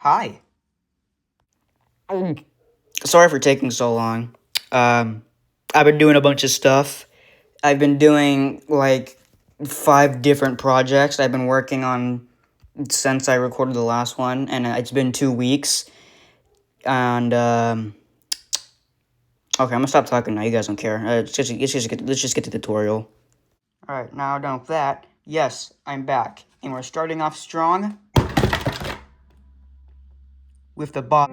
Hi. Sorry for taking so long. I've been doing a bunch of stuff. I've been doing like 5 different projects I've been working on since I recorded the last one, and it's been 2 weeks. And okay, I'm gonna stop talking now. You guys don't care. Let's just get to the tutorial. All right, now done with that. Yes, I'm back, and we're starting off strong with the bot.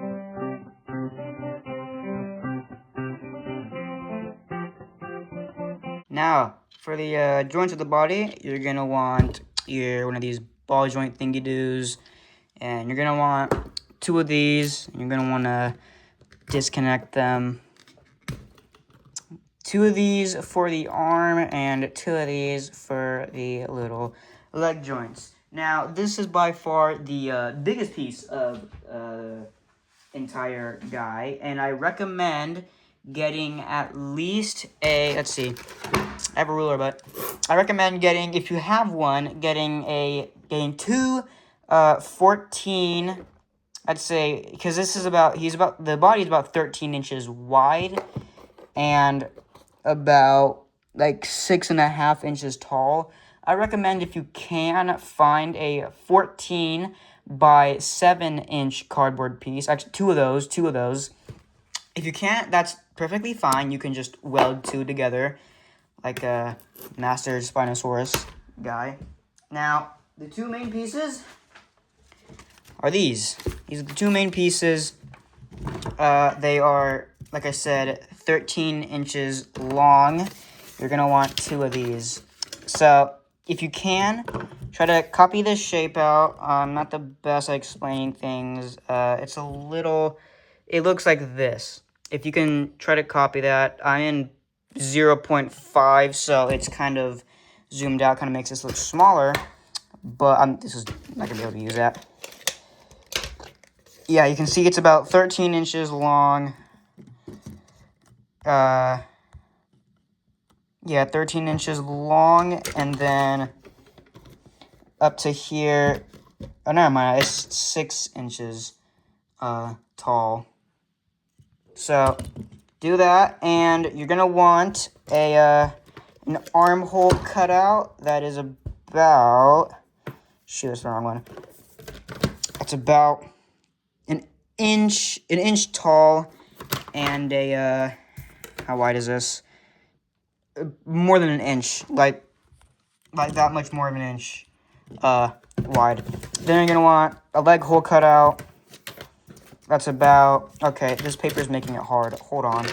Now, for the joints of the body, you're gonna want one of these ball joint thingy doos, and you're gonna want 2 of these. You're gonna want to disconnect them. 2 of these for the arm, and 2 of these for the little leg joints. Now, this is by far the biggest piece of entire guy, and I recommend getting at least a, let's see, I have a ruler, but I recommend getting, if you have one, getting 2 14, I'd say, because this is the body is about 13 inches wide and about like 6.5 inches tall. I recommend, if you can, find a 14 by 7-inch cardboard piece. Actually, two of those. If you can't, that's perfectly fine. You can just weld 2 together, like a master Spinosaurus guy. Now, the 2 main pieces are these. These are the 2 main pieces. They are, like I said, 13 inches long. You're going to want 2 of these. So, if you can, try to copy this shape out. I'm not the best at explaining things. It looks like this. If you can try to copy that, I'm in 0.5, so it's kind of zoomed out, kind of makes this look smaller, but this is not going to be able to use that. Yeah, you can see it's about 13 inches long. Yeah, 13 inches long, and then up to here, oh, never mind, it's 6 inches tall. So, do that, and you're going to want an armhole cutout that is about, shoot, that's the wrong one. It's about an inch tall, and how wide is this? More than an inch, like that much more of an inch wide. Then you're gonna want a leg hole cut out. That's about, okay, this paper is making it hard. Hold on.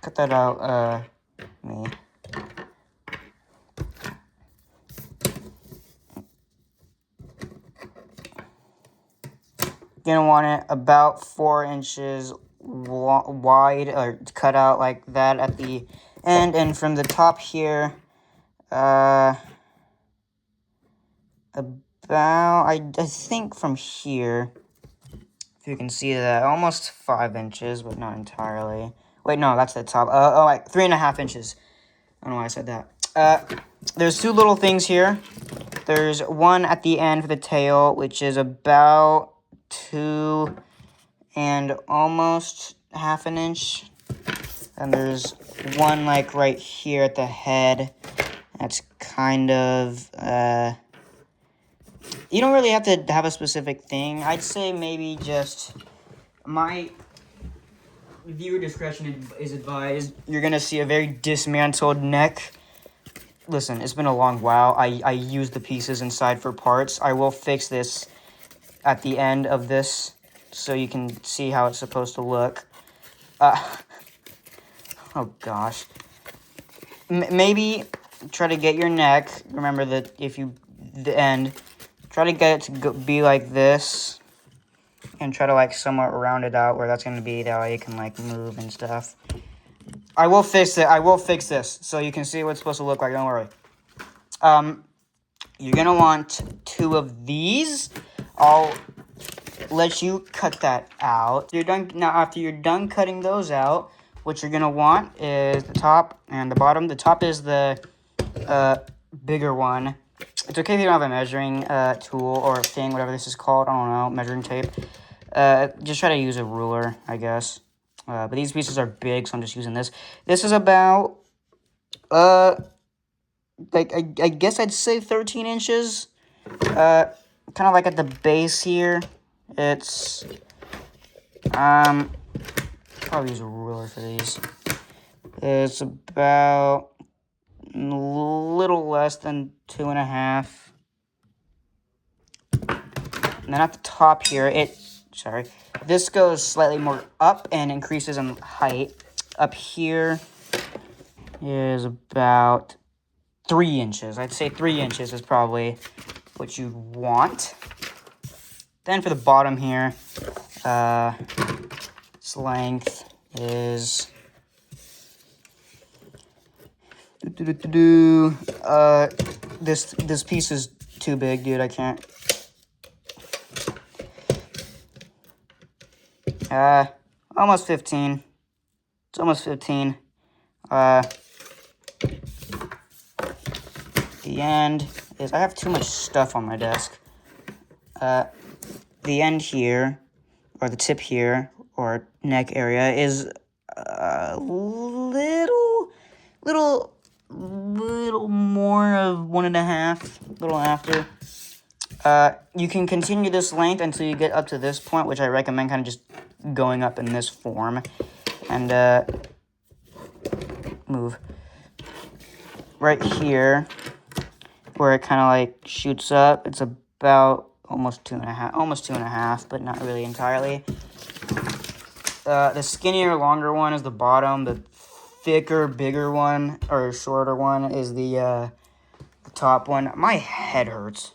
Cut that out, me. You're gonna want it about 4 inches wide, or cut out like that at the end, and from the top here, about, I think from here, if you can see that, almost 5 inches, but not entirely. Wait, no, that's the top. Like 3.5 inches. I don't know why I said that. There's 2 little things here. There's one at the end for the tail, which is about 2 and almost half an inch. And there's one like right here at the head. That's kind of, you don't really have to have a specific thing. I'd say maybe just, my viewer discretion is advised. You're going to see a very dismantled neck. Listen, it's been a long while. I used the pieces inside for parts. I will fix this at the end of this so you can see how it's supposed to look. Oh gosh. Maybe try to get your neck. Remember that the end, try to get it to be like this. And try to like somewhat round it out where that's going to be, that way you can like move and stuff. I will fix it. I will fix this so you can see what it's supposed to look like. Don't worry. You're going to want 2 of these. I'll let you cut that out. You're done. Now, after you're done cutting those out, what you're going to want is the top and the bottom. The top is the bigger one. It's okay if you don't have a measuring tool or thing, whatever this is called. I don't know, measuring tape. Just try to use a ruler, I guess. But these pieces are big, so I'm just using this. This is about, like, I guess I'd say 13 inches. Kind of like at the base here. It's, probably use a ruler for these. It's about a little less than 2.5. And then at the top here, this goes slightly more up and increases in height. Up here is about 3 inches. I'd say 3 inches is probably what you want. Then for the bottom here, its length is this piece is too big, dude. I can't. Almost 15. It's almost 15. The end is, I have too much stuff on my desk. The end here, or the tip here, or neck area, is a little more of 1.5, little after. You can continue this length until you get up to this point, which I recommend kind of just going up in this form. And, move. Right here, where it kind of like shoots up, it's about almost 2.5, but not really entirely. The skinnier, longer one is the bottom. The thicker, bigger one, or shorter one, is the top one. My head hurts.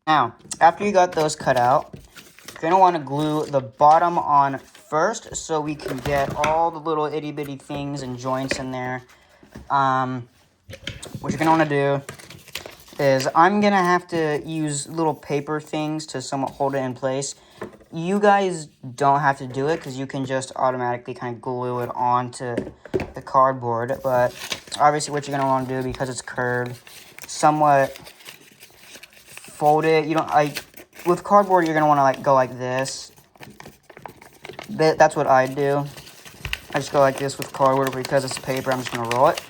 Now, after you got those cut out, you're going to want to glue the bottom on first so we can get all the little itty-bitty things and joints in there. What you're going to want to do is I'm going to have to use little paper things to somewhat hold it in place. You guys don't have to do it because you can just automatically kind of glue it onto the cardboard. But obviously what you're going to want to do, because it's curved, somewhat fold it. You don't, with cardboard, you're going to want to like go like this. That's what I do. I just go like this with cardboard because it's paper. I'm just going to roll it.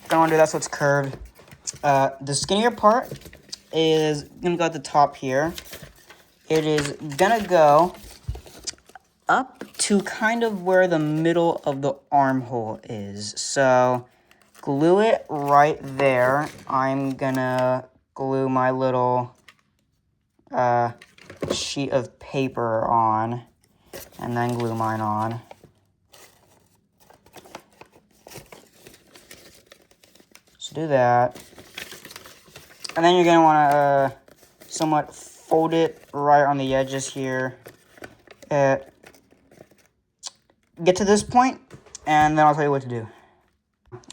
Going to do that so it's curved. The skinnier part is going to go at the top here. It is going to go up to kind of where the middle of the armhole is. So glue it right there. I'm going to glue my little sheet of paper on and then glue mine on. So do that. And then you're going to want to somewhat fold it right on the edges here. Get to this point, and then I'll tell you what to do.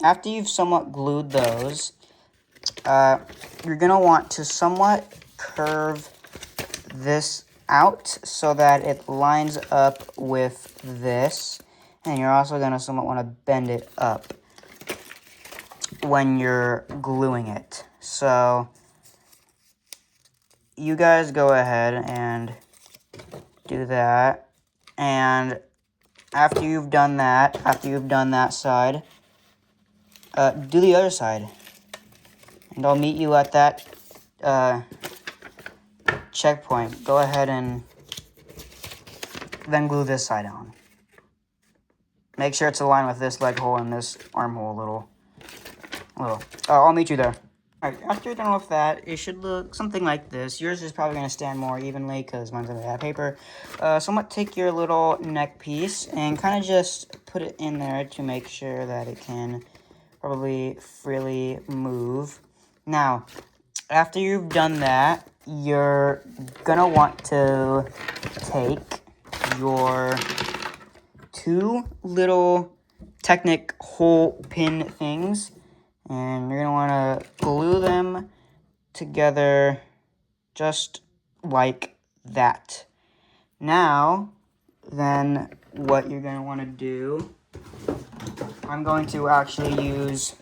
After you've somewhat glued those, you're going to want to somewhat curve this out so that it lines up with this. And you're also going to somewhat want to bend it up when you're gluing it. So you guys go ahead and do that. And after you've done that side, do the other side. And I'll meet you at that checkpoint. Go ahead and then glue this side on. Make sure it's aligned with this leg hole and this armhole a little. I'll meet you there. Alright, after you're done with that, it should look something like this. Yours is probably going to stand more evenly because mine's going to have paper. Somewhat take your little neck piece and kind of just put it in there to make sure that it can probably freely move. Now, after you've done that, you're going to want to take your two little Technic hole pin things, and you're going to want to glue them together just like that. Now, then what you're going to want to do, I'm going to actually use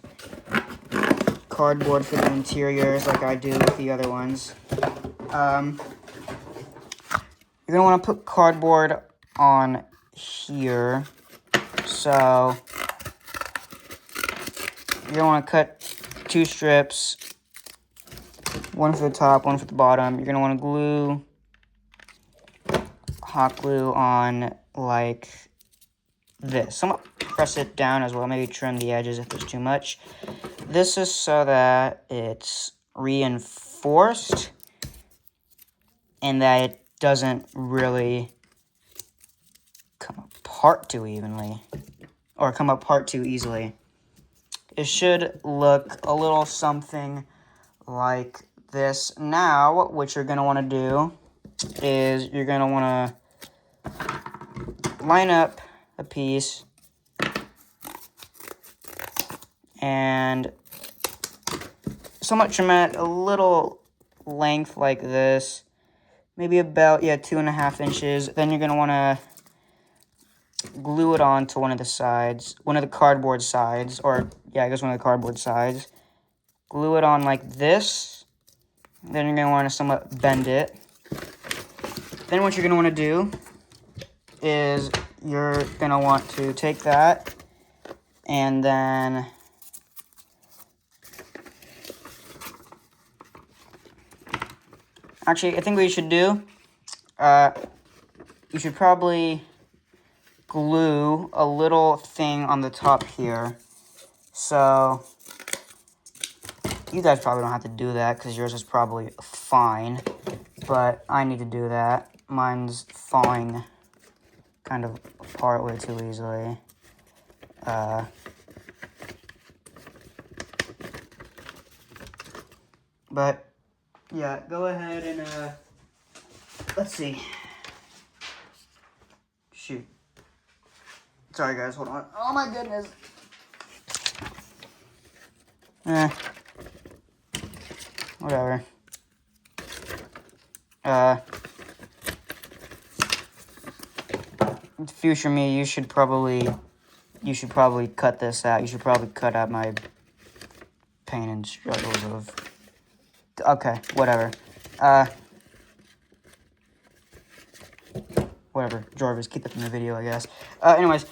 cardboard for the interiors like I do with the other ones. You're gonna want to put cardboard on here. So you're gonna want to cut 2 strips, one for the top, one for the bottom. You're gonna want to glue hot glue on like this. Somewhat press it down as well, maybe trim the edges if there's too much. This is so that it's reinforced and that it doesn't really come apart too evenly or come apart too easily. It should look a little something like this. Now, what you're going to want to do is you're going to want to line up a piece and somewhat trim it a little length like this, maybe about 2.5 inches. Then you're going to want to glue it on to one of the sides, one of the cardboard sides, or I guess one of the cardboard sides. Glue it on like this. Then you're going to want to somewhat bend it. Then what you're going to want to do is you're going to want to take that and then actually, I think what you should do, you should probably glue a little thing on the top here. So you guys probably don't have to do that because yours is probably fine, but I need to do that. Mine's falling kind of apart way too easily. But yeah, go ahead and let's see. Shoot. Sorry guys, hold on. Oh my goodness. Whatever. Future me, you should probably cut this out. You should probably cut out my pain and struggles of. Okay, whatever. Whatever, Jarvis, keep that from the video, I guess. Anyways,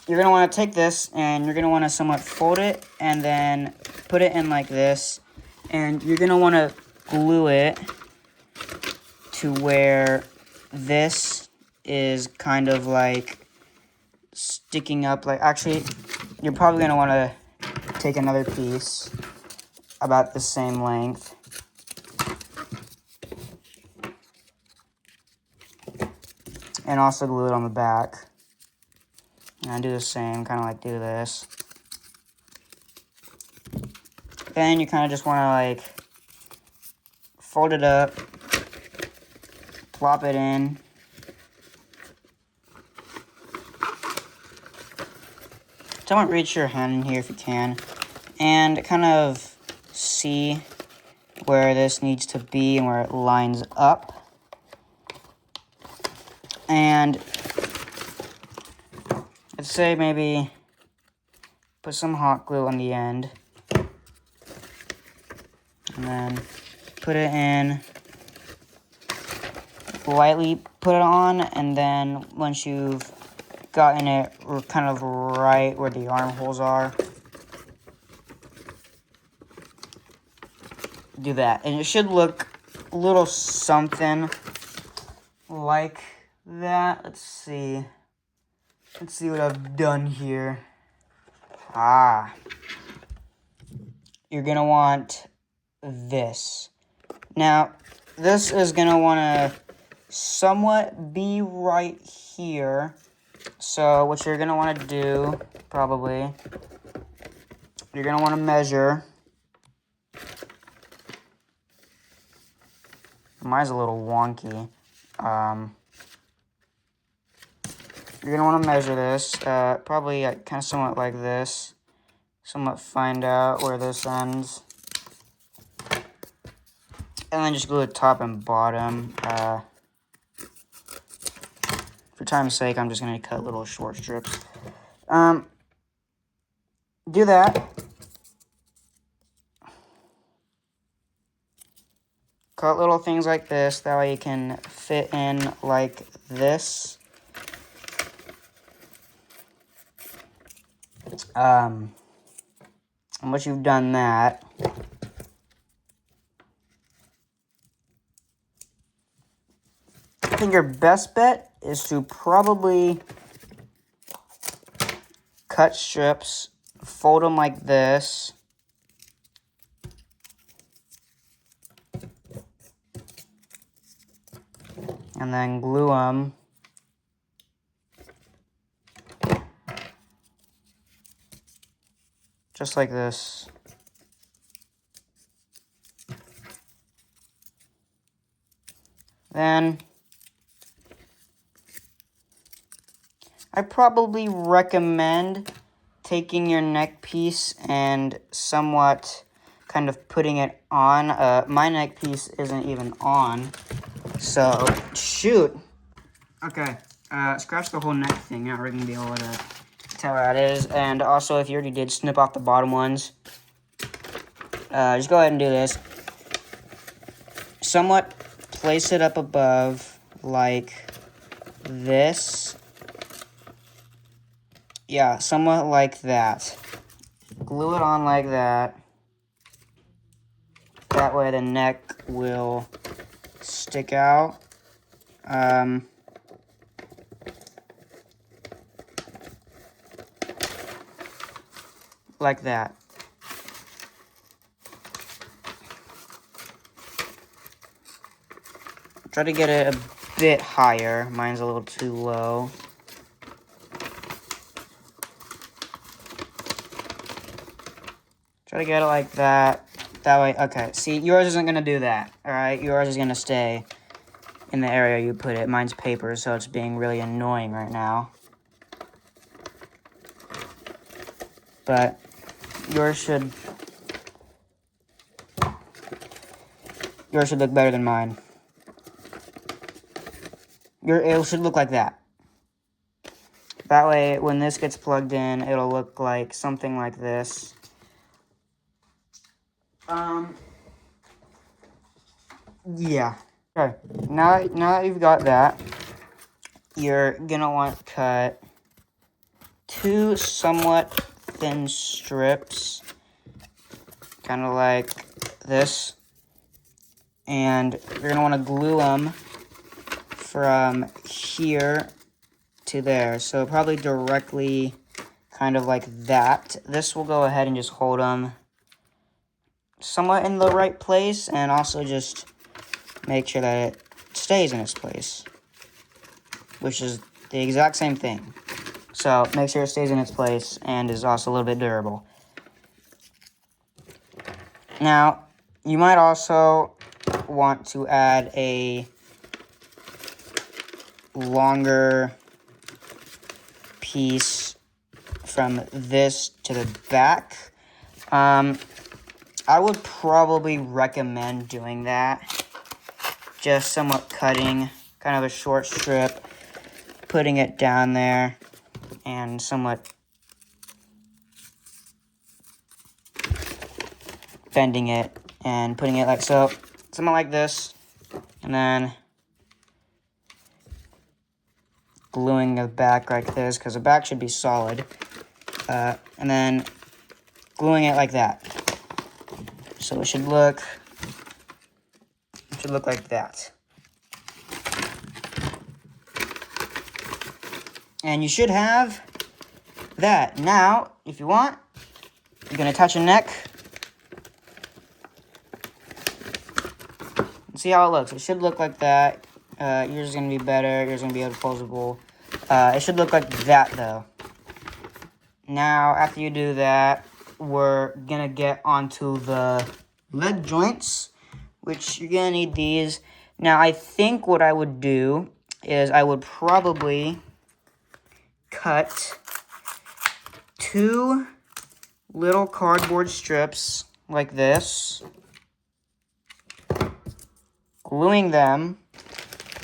you're going to want to take this, and you're going to want to somewhat fold it, and then put it in like this, and you're going to want to glue it to where this is kind of like sticking up. Like, actually, you're probably going to want to take another piece about the same length. And also glue it on the back. And I do the same, kind of like do this. Then you kind of just want to like fold it up, plop it in. Don't reach your hand in here if you can. And kind of see where this needs to be and where it lines up. And let's say maybe put some hot glue on the end. And then put it in, lightly put it on, and then once you've gotten it kind of right where the armholes are, do that. And it should look a little something like that. Let's see what I've done here. You're gonna want this. Now this is gonna want to somewhat be right here. So what you're gonna want to do, probably, you're gonna want to measure. Mine's a little wonky. You're going to want to measure this, probably kind of somewhat like this. Somewhat find out where this ends. And then just glue the top and bottom. For time's sake, I'm just going to cut little short strips. Do that. cut little things like this. That way you can fit in like this. And once you've done that, I think your best bet is to probably cut strips, fold them like this, and then glue them just like this. Then I probably recommend taking your neck piece and somewhat kind of putting it on. My neck piece isn't even on, so shoot. Okay, scratch the whole neck thing. You're not really gonna be able to tell what that is. And also, if you already did snip off the bottom ones, just go ahead and do this. Somewhat place it up above like this. Yeah, somewhat like that. Glue it on like that. That way the neck will stick out. Like that. Try to get it a bit higher. Mine's a little too low. Try to get it like that. That way, okay. See, yours isn't going to do that, alright? Yours is going to stay in the area you put it. Mine's paper, so it's being really annoying right now. But yours should look better than mine. It should look like that. That way, when this gets plugged in, it'll look like something like this. Yeah. Okay, now that you've got that, you're gonna want to cut 2 somewhat thin strips, kind of like this, and you're gonna want to glue them from here to there, so probably directly kind of like that. This will go ahead and just hold them somewhat in the right place, and also just make sure that it stays in its place, which is the exact same thing. So make sure it stays in its place and is also a little bit durable. Now, you might also want to add a longer piece from this to the back. I would probably recommend doing that. Just somewhat cutting kind of a short strip, putting it down there, and somewhat bending it and putting it like so. Something like this. And then gluing the back like this, because the back should be solid. And then gluing it like that. So it should look like that. And you should have that. Now, if you want, you're going to attach a neck. See how it looks. It should look like that. Yours is going to be better. Yours is going to be opposable. It should look like that, though. Now, after you do that, we're going to get onto the leg joints, which you're going to need these. Now, I think what I would do is I would probably cut 2 little cardboard strips like this, gluing them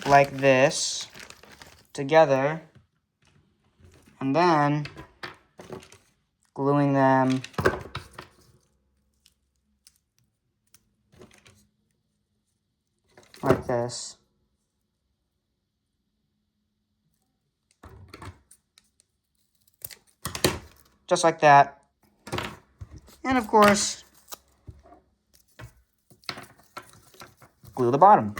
like this together, and then gluing them like this. Just like that. And of course, glue the bottom.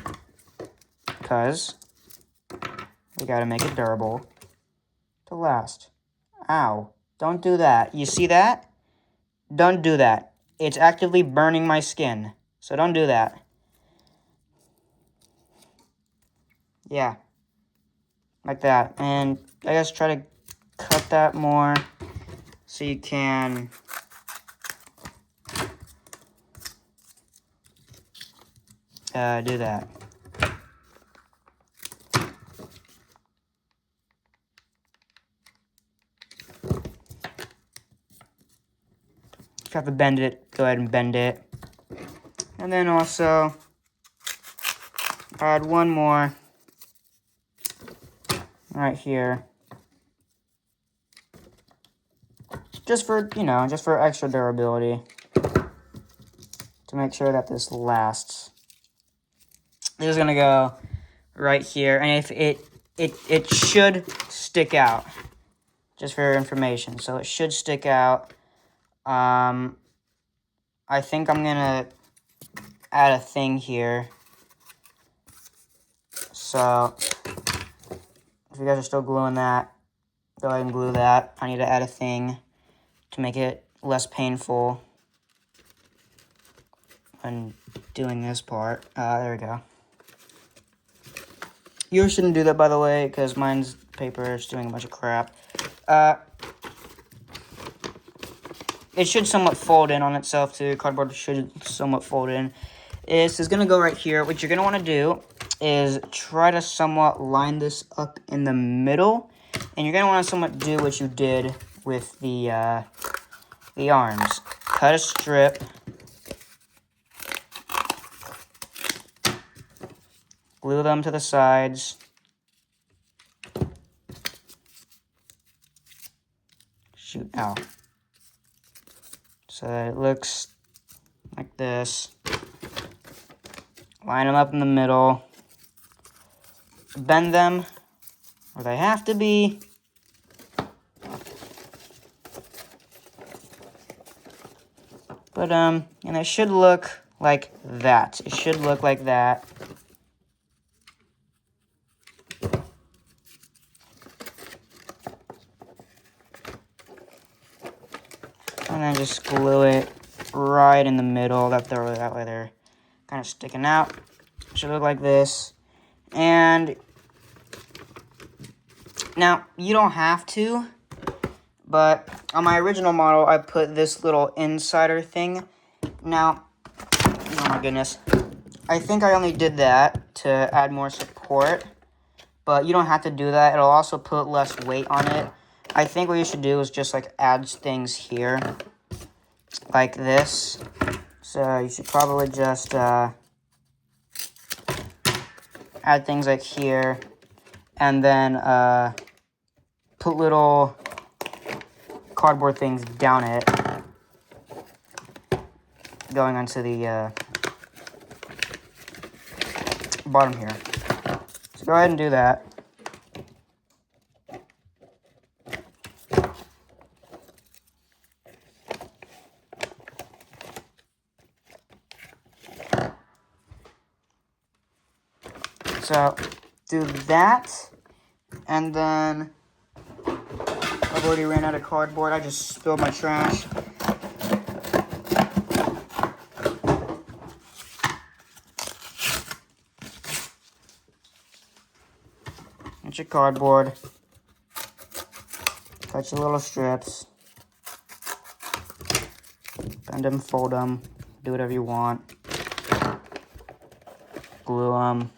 Because we gotta make it durable to last. Ow. Don't do that. You see that? Don't do that. It's actively burning my skin. So don't do that. Yeah. Like that. And I guess try to cut that more so you can do that. If you have to bend it, go ahead and bend it. And then also add one more right here. Just for, you know, just for extra durability. To make sure that this lasts. This is gonna go right here, and if it should stick out. Just for your information. So it should stick out. I think I'm gonna add a thing here. So if you guys are still gluing that, go ahead and glue that. I need to add a thing to make it less painful when doing this part. There we go. You shouldn't do that, by the way, because mine's paper is doing a bunch of crap. It should somewhat fold in on itself, too. Cardboard should somewhat fold in. This is going to go right here. What you're going to want to do is try to somewhat line this up in the middle. And you're going to want to somewhat do what you did with the arms. Cut a strip. Glue them to the sides. Shoot, ow. So that it looks like this. Line them up in the middle. Bend them where they have to be. But, and it should look like that. It should look like that. And then just glue it right in the middle. That way they're kind of sticking out. It should look like this. And now, you don't have to, but on my original model, I put this little insider thing. Now, oh my goodness. I think I only did that to add more support, but you don't have to do that. It'll also put less weight on it. I think what you should do is just like add things here, like this. So you should probably just add things like here, and then put little cardboard things down it, going onto the bottom here. So go ahead and do that. So, do that, and then I've already ran out of cardboard. I just spilled my trash. Get your cardboard. Cut your little strips. Bend them, fold them, do whatever you want. Glue them.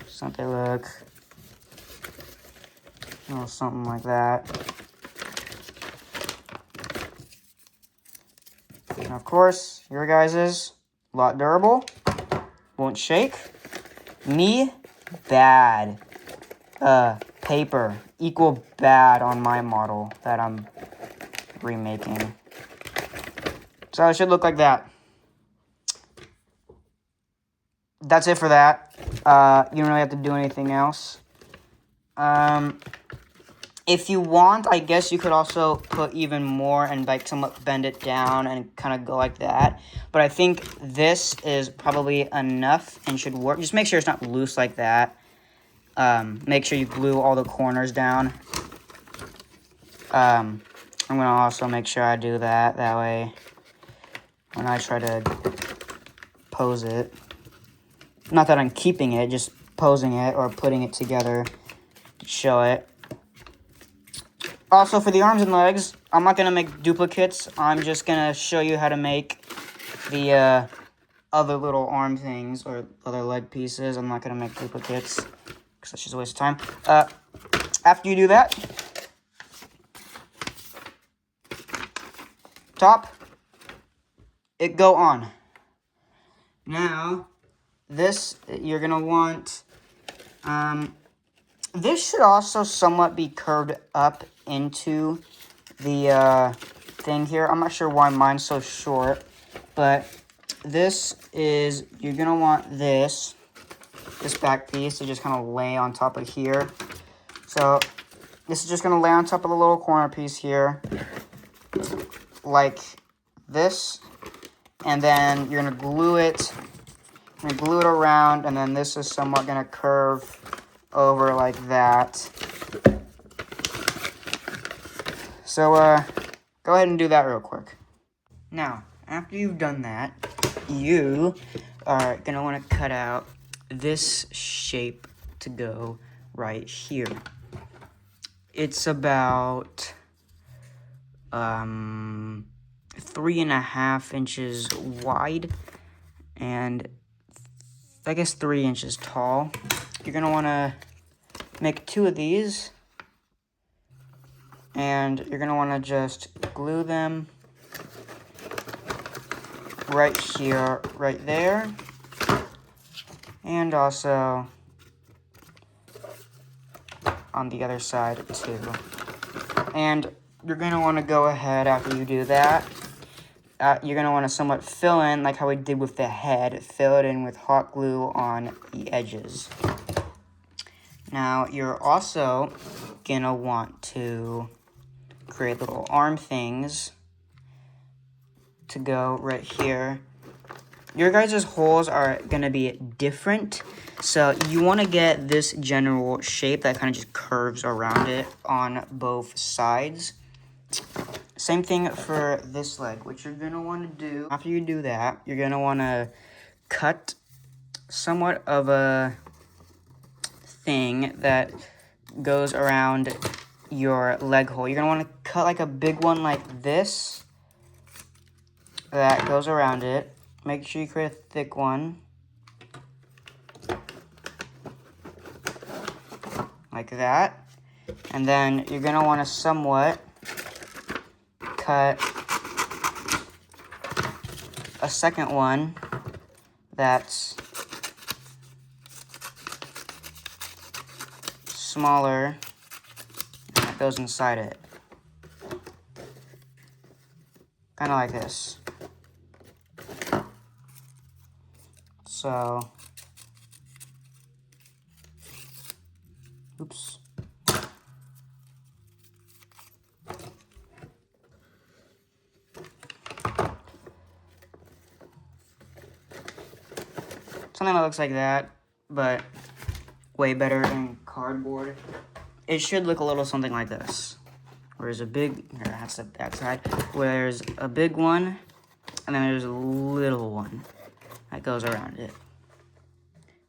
So they look, something like that. And of course, your guys's a lot durable, won't shake. Me, bad. paper. Equal bad on my model that I'm remaking. So it should look like that. That's it for that. You don't really have to do anything else. If you want, I guess you could also put even more and like somewhat bend it down and kind of go like that. But I think this is probably enough and should work. Just make sure it's not loose like that. Make sure you glue all the corners down. I'm going to also make sure I do that. That way, when I try to pose it, not that I'm keeping it, just posing it or putting it together to show it. Also, for the arms and legs, I'm not going to make duplicates. I'm just going to show you how to make the other little arm things or other leg pieces. I'm not going to make duplicates because that's just a waste of time. After you do that, top, it go on. Now, this, you're going to want, this should also somewhat be curved up into the thing here. I'm not sure why mine's so short, but this is, you're going to want this back piece to just kind of lay on top of here. So this is just going to lay on top of the little corner piece here, like this, and then you're going to glue it. You're going to glue it around, and then this is somewhat going to curve over like that. So, go ahead and do that real quick. Now, after you've done that, you are going to want to cut out this shape to go right here. It's about 3.5 inches wide and I guess 3 inches tall. You're going to want to make 2 of these, and you're going to want to just glue them right here, right there, and also on the other side too. And you're going to want to go ahead after you do that. You're going to want to somewhat fill in, like how we did with the head, fill it in with hot glue on the edges. Now, you're also going to want to create little arm things to go right here. Your guys' holes are going to be different, so you want to get this general shape that kind of just curves around it on both sides. Same thing for this leg. What you're going to want to do, after you do that, you're going to want to cut somewhat of a thing that goes around your leg hole. You're going to want to cut like a big one like this that goes around it. Make sure you create a thick one. Like that. And then you're going to want to somewhat cut a second one that's smaller that goes inside it. Kind of like this. So, oops. Something that looks like that, but way better in cardboard. It should look a little something like this. Where's a big, here, that's that side. Where's a big one, and then there's a little one that goes around it.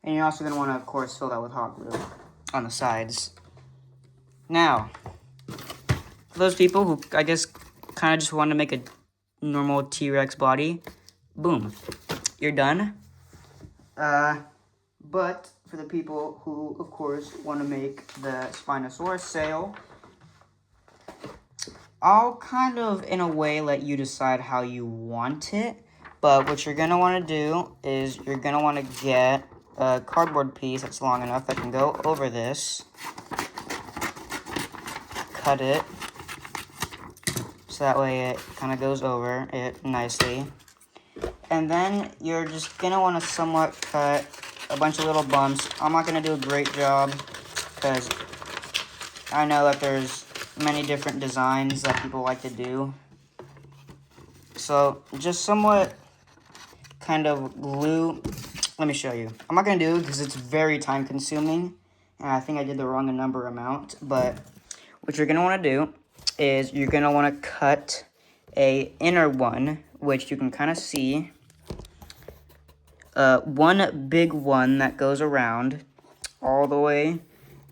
And you're also going to want to, of course, fill that with hot glue on the sides. Now, for those people who, I guess, kind of just want to make a normal T-Rex body, boom, you're done. But for the people who, of course, want to make the Spinosaurus sail, I'll kind of, in a way, let you decide how you want it. But what you're going to want to do is you're going to want to get a cardboard piece that's long enough that can go over this. cut it so that way it kind of goes over it nicely. And then you're just going to want to somewhat cut a bunch of little bumps. I'm not going to do a great job because I know that there's many different designs that people like to do. So just somewhat kind of glue. Let me show you. I'm not going to do it because it's very time consuming. And I think I did the wrong number amount. But what you're going to want to do is you're going to want to cut a inner one, which you can kind of see. One big one that goes around all the way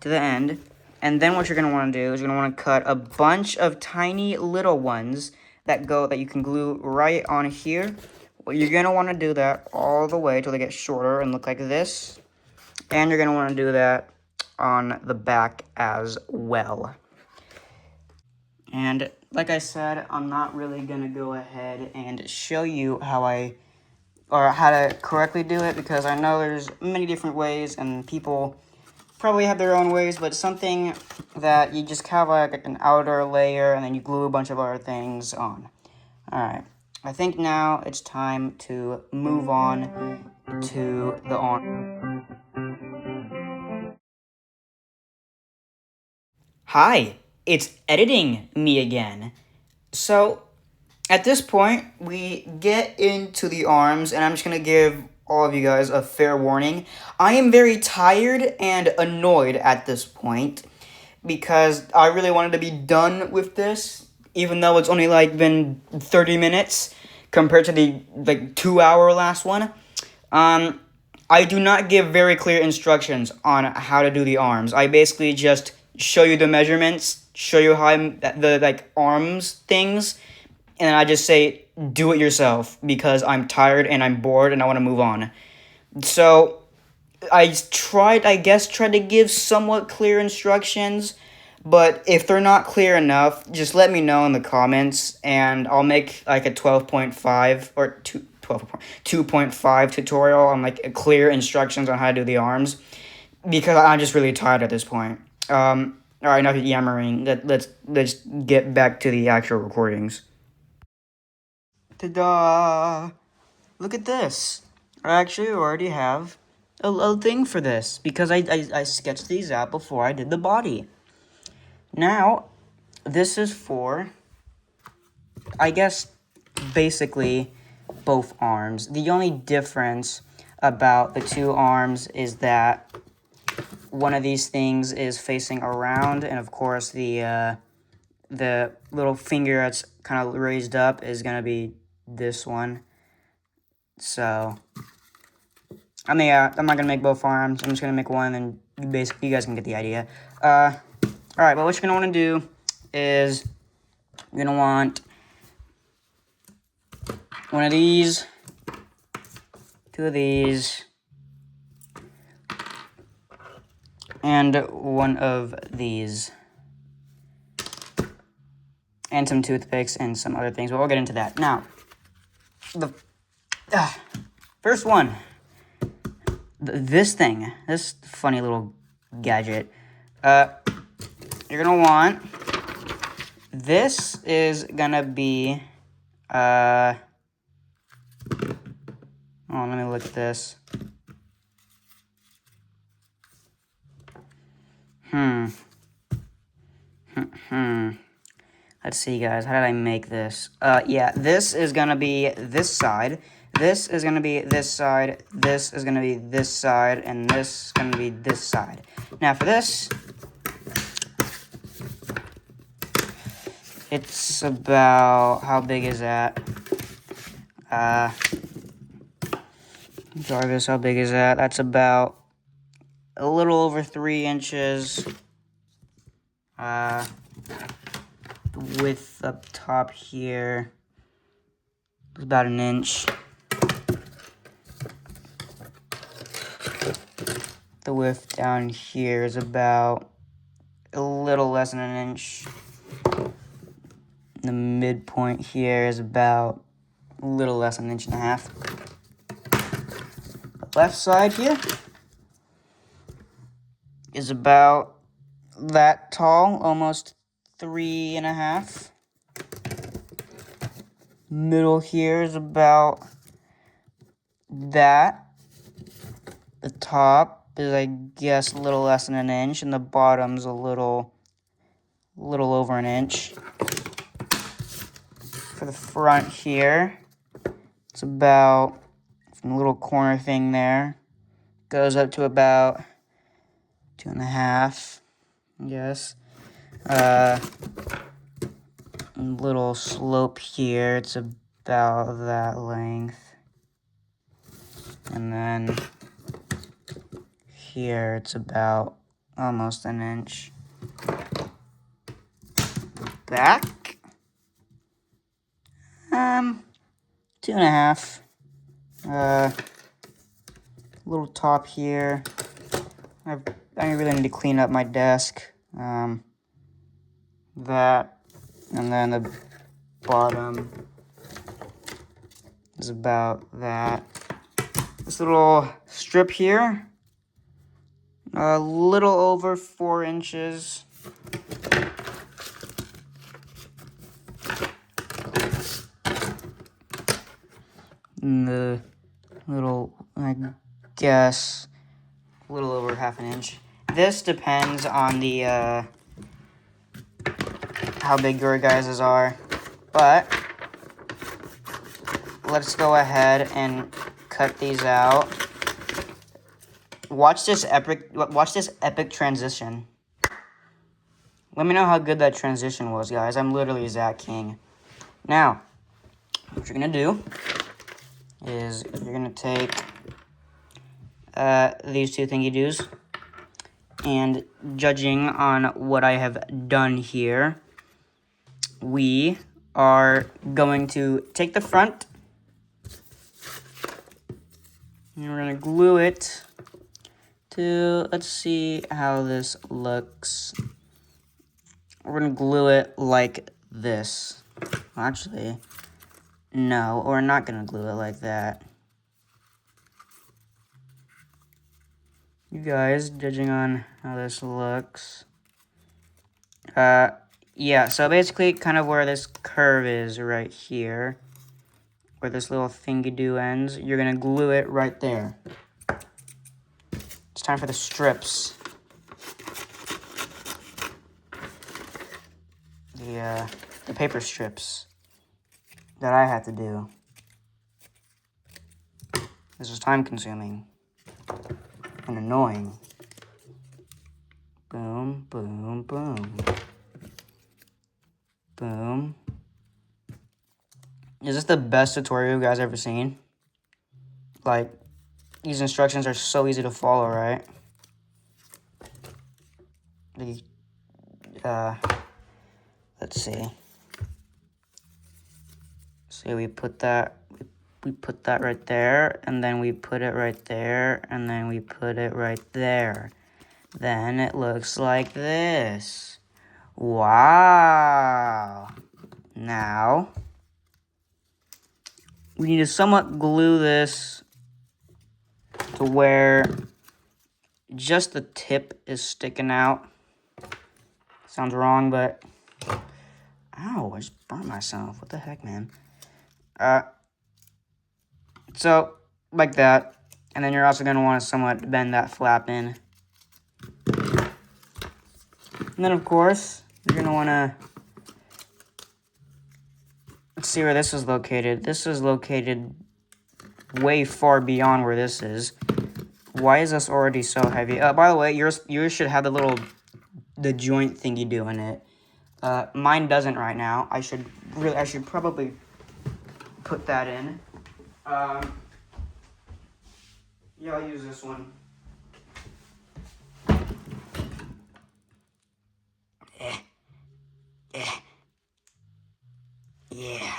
to the end. And then what you're going to want to do is you're going to want to cut a bunch of tiny little ones that you can glue right on here. Well, you're going to want to do that all the way till they get shorter and look like this. And you're going to want to do that on the back as well. And like I said, I'm not really going to go ahead and show you how to correctly do it, because I know there's many different ways and people probably have their own ways, but something that you just have like an outer layer and then you glue a bunch of other things on. Alright, I think now it's time to move on to the arm. Hi, it's editing me again. So, at this point, we get into the arms, and I'm just going to give all of you guys a fair warning. I am very tired and annoyed at this point, because I really wanted to be done with this, even though it's only like been 30 minutes compared to the 2-hour last one. I do not give very clear instructions on how to do the arms. I basically just show you the measurements, show you how the arms things, and I just say, do it yourself, because I'm tired and I'm bored and I want to move on. So, I tried to give somewhat clear instructions, but if they're not clear enough, just let me know in the comments, and I'll make like a 12.5 or 2.5 tutorial on like clear instructions on how to do the arms, because I'm just really tired at this point. Alright, enough yammering. Let's get back to the actual recordings. Ta-da! Look at this. I actually already have a thing for this, because I sketched these out before I did the body. Now, this is for, I guess, basically both arms. The only difference about the two arms is that one of these things is facing around, and of course the little finger that's kind of raised up is going to be this one. So, I'm not going to make both arms. I'm just going to make one, and you guys can get the idea. Alright, but what you're going to want to do is you're going to want one of these, two of these, and one of these. And some toothpicks and some other things, but we'll get into that. Now, the first one, this funny little gadget, you're gonna want, this is gonna be, let me look at this. Let's see, guys. How did I make this? Yeah, this is going to be this side. This is going to be this side. This is going to be this side. And this is going to be this side. Now, for this, it's about, how big is that? Jarvis, how big is that? That's about a little over 3 inches. Width up top here is about 1 inch. The width down here is about a little less than 1 inch. The midpoint here is about a little less than 1.5 inches. The left side here is about that tall, almost 3.5. Middle here is about that. The top is, I guess, a little less than an inch, and the bottom's a little over an inch. For the front here, it's about, from the little corner thing there, goes up to about 2.5, I guess. Little slope here, it's about that length. And then here, it's about almost an inch. Back, 2.5. Little top here. I really need to clean up my desk. That, and then the bottom is about that. This little strip here, a little over 4 inches. And the little, I guess, a little over 1/2 inch. This depends on the, how big your guys' are, but let's go ahead and cut these out. Watch this epic transition. Let me know how good that transition was, guys. I'm literally Zach King. Now, what you're gonna do is you're gonna take these two thingy-doos, and judging on what I have done here, we are going to take the front, and we're gonna glue it to, let's see how this looks. We're gonna glue it like this. Actually, no, we're not gonna glue it like that. You guys, judging on how this looks. Yeah, so basically kind of where this curve is right here, where this little thingy-do ends, you're gonna glue it right there. It's time for the strips. The paper strips that I had to do. This is time consuming and annoying. Boom, boom, boom. Boom. Is this the best tutorial you guys ever seen? Like, these instructions are so easy to follow, right? Let's see. So we put that right there, and then we put it right there, and then we put it right there. Then it looks like this. Wow. Now, we need to somewhat glue this to where just the tip is sticking out. Sounds wrong, but... Ow, I just burned myself. What the heck, man? So, like that. And then you're also going to want to somewhat bend that flap in. And then, of course, you're going to want to... Let's see where this is located. This is located way far beyond where this is. Why is this already so heavy? By the way, yours should have the joint thingy-do in it. Mine doesn't right now. I should probably put that in. Yeah, I'll use this one. Yeah.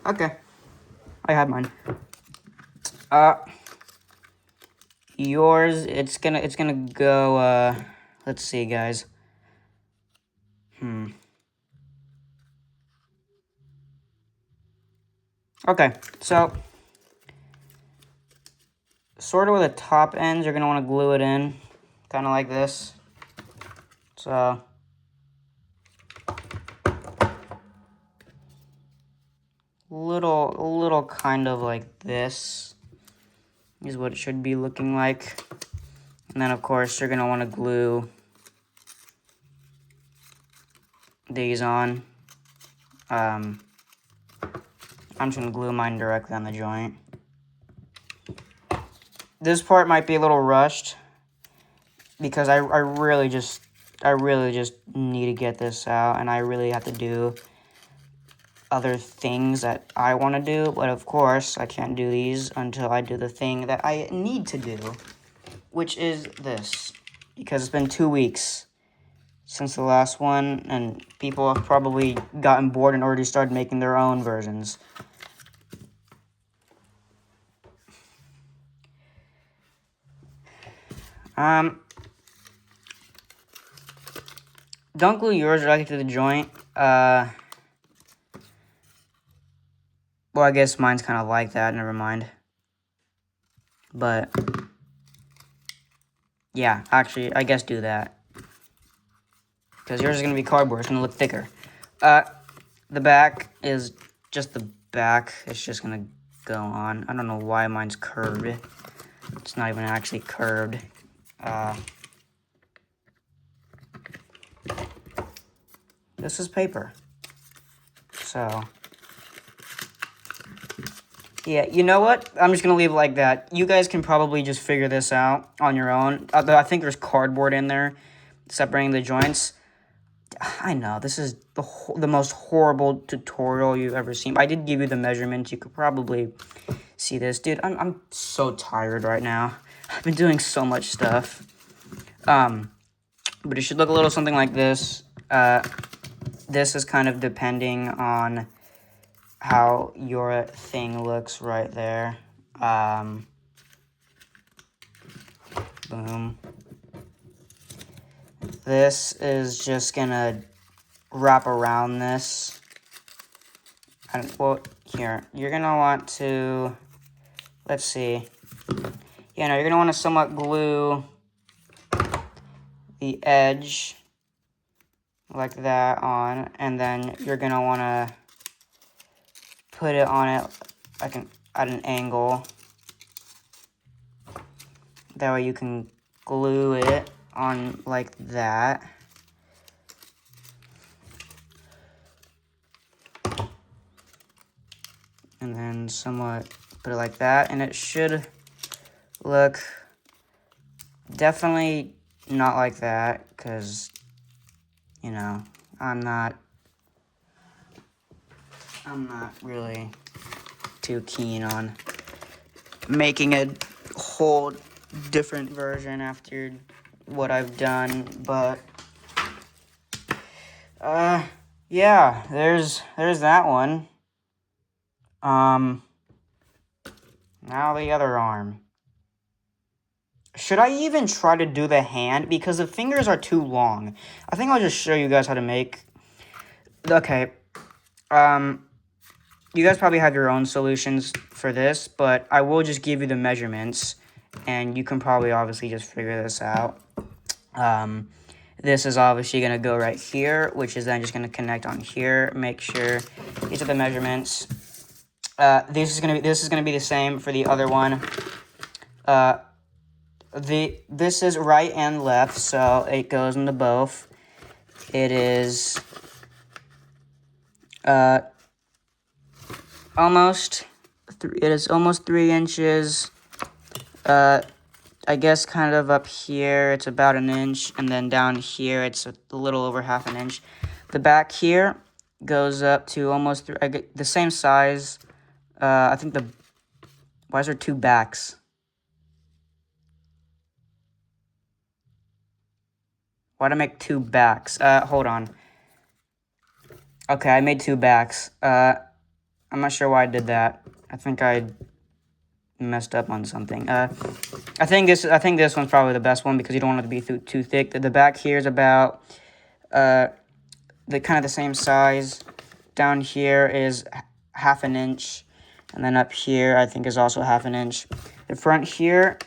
Okay. I had mine. Yours, it's gonna go, let's see, guys. Okay, so, sort of where the top ends, you're gonna want to glue it in, kind of like this. So, little kind of like this is what it should be looking like. And then, of course, you're going to want to glue these on. I'm just going to glue mine directly on the joint. This part might be a little rushed because I really just need to get this out, and I really have to do other things that I want to do. But, of course, I can't do these until I do the thing that I need to do, which is this, because it's been 2 weeks since the last one, and people have probably gotten bored and already started making their own versions. Don't glue yours directly to the joint. Well, I guess mine's kind of like that, never mind. But, yeah, actually, I guess do that. Because yours is going to be cardboard, it's going to look thicker. The back is just the back. It's just going to go on. I don't know why mine's curved. It's not even actually curved. This is paper. So, yeah, you know what? I'm just going to leave it like that. You guys can probably just figure this out on your own. I think there's cardboard in there separating the joints. I know, this is the most horrible tutorial you've ever seen. I did give you the measurements. You could probably see this. Dude, I'm so tired right now. I've been doing so much stuff. But it should look a little something like this. This is kind of depending on how your thing looks right there. Boom. This is just gonna wrap around this. And, well, here, you're gonna want to, let's see. Yeah, no, you're gonna want to somewhat glue the edge like that on, and then you're gonna want to put it on it like at an angle. That way you can glue it on like that. And then somewhat put it like that, and it should look definitely not like that, because, you know, I'm not really too keen on making a whole different version after what I've done, but yeah, there's that one. Now the other arm. Should I even try to do the hand? Because the fingers are too long. I think I'll just show you guys how to make. Okay. You guys probably have your own solutions for this, but I will just give you the measurements, and you can probably obviously just figure this out. This is obviously going to go right here, which is then just going to connect on here. Make sure these are the measurements. This is going to be the same for the other one. This is right and left, so it goes into both. It is almost 3 inches. I guess kind of up here it's about an inch, and then down here it's a little over half an inch. The back here goes up to almost the same size. I think why is there 2 backs? Why'd I make 2 backs? Hold on. Okay, I made 2 backs. I'm not sure why I did that. I think I messed up on something. I think this one's probably the best one because you don't want it to be too thick. The back here is about the kind of the same size. Down here is half an inch, and then up here I think is also half an inch. The front here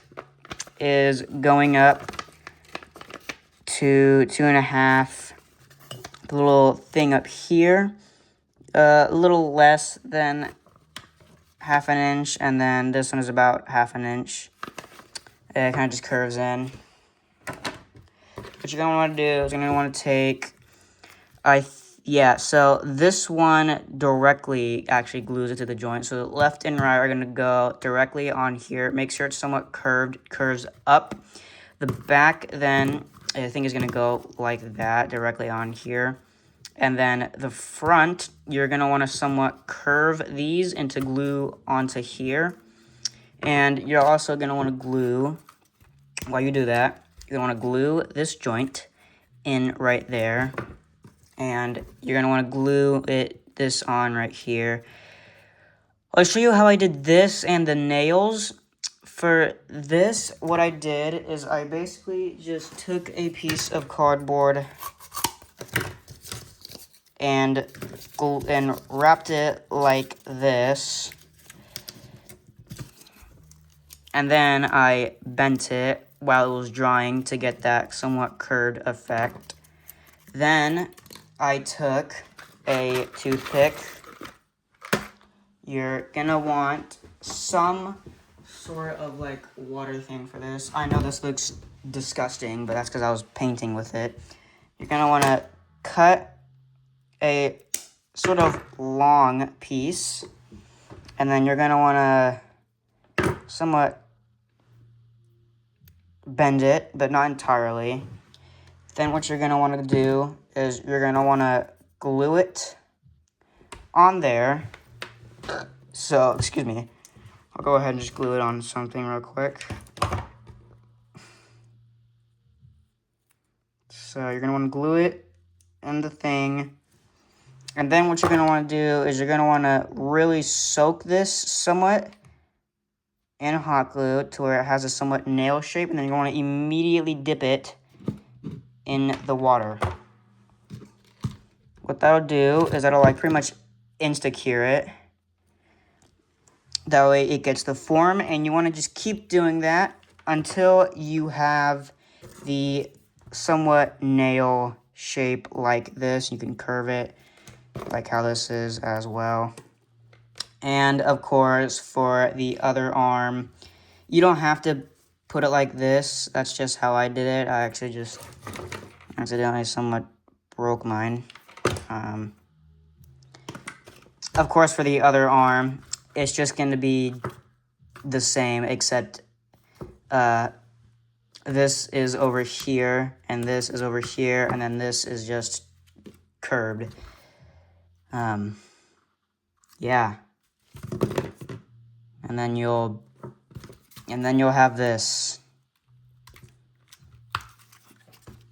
is going up to 2.5. The little thing up here a little less than half an inch, and then this one is about half an inch. It kind of just curves in. What you're gonna want to do is you're gonna want to take, so this one directly actually glues it to the joint. So left and right are gonna go directly on here. Make sure it's somewhat curves up. The back then, I think, is gonna go like that, directly on here. And then the front, you're gonna wanna somewhat curve these into glue onto here. And you're also gonna wanna glue, while you do that, you're gonna wanna glue this joint in right there. And you're gonna wanna glue this on right here. I'll show you how I did this and the nails. For this, what I did is I basically just took a piece of cardboard and wrapped it like this. And then I bent it while it was drying to get that somewhat curved effect. Then I took a toothpick. You're gonna want some sort of like water thing for this. I know this looks disgusting, but that's because I was painting with it. You're gonna wanna cut a sort of long piece, and then you're gonna wanna somewhat bend it, but not entirely. Then what you're gonna wanna do is you're gonna wanna glue it on there. So, excuse me. I'll go ahead and just glue it on something real quick. So you're gonna wanna glue it in the thing. And then what you're gonna wanna do is you're gonna wanna really soak this somewhat in hot glue to where it has a somewhat nail shape, and then you wanna immediately dip it in the water. What that'll do is that'll like pretty much insta-cure it. That way it gets the form, and you want to just keep doing that until you have the somewhat nail shape like this. You can curve it like how this is as well. And of course, for the other arm, you don't have to put it like this. That's just how I did it. I actually just accidentally somewhat broke mine. Of course, for the other arm, it's just going to be the same, except this is over here, and this is over here, and then this is just curved. Yeah. And then you'll have this.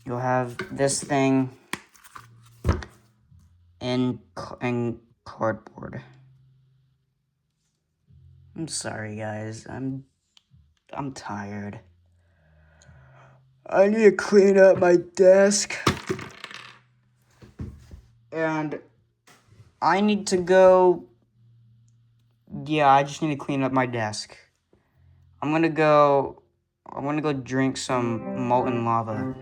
You'll have this thing in cardboard. I'm sorry, guys. I'm tired. I need to clean up my desk. And I need to go... Yeah, I just need to clean up my desk. I'm gonna go drink some molten lava.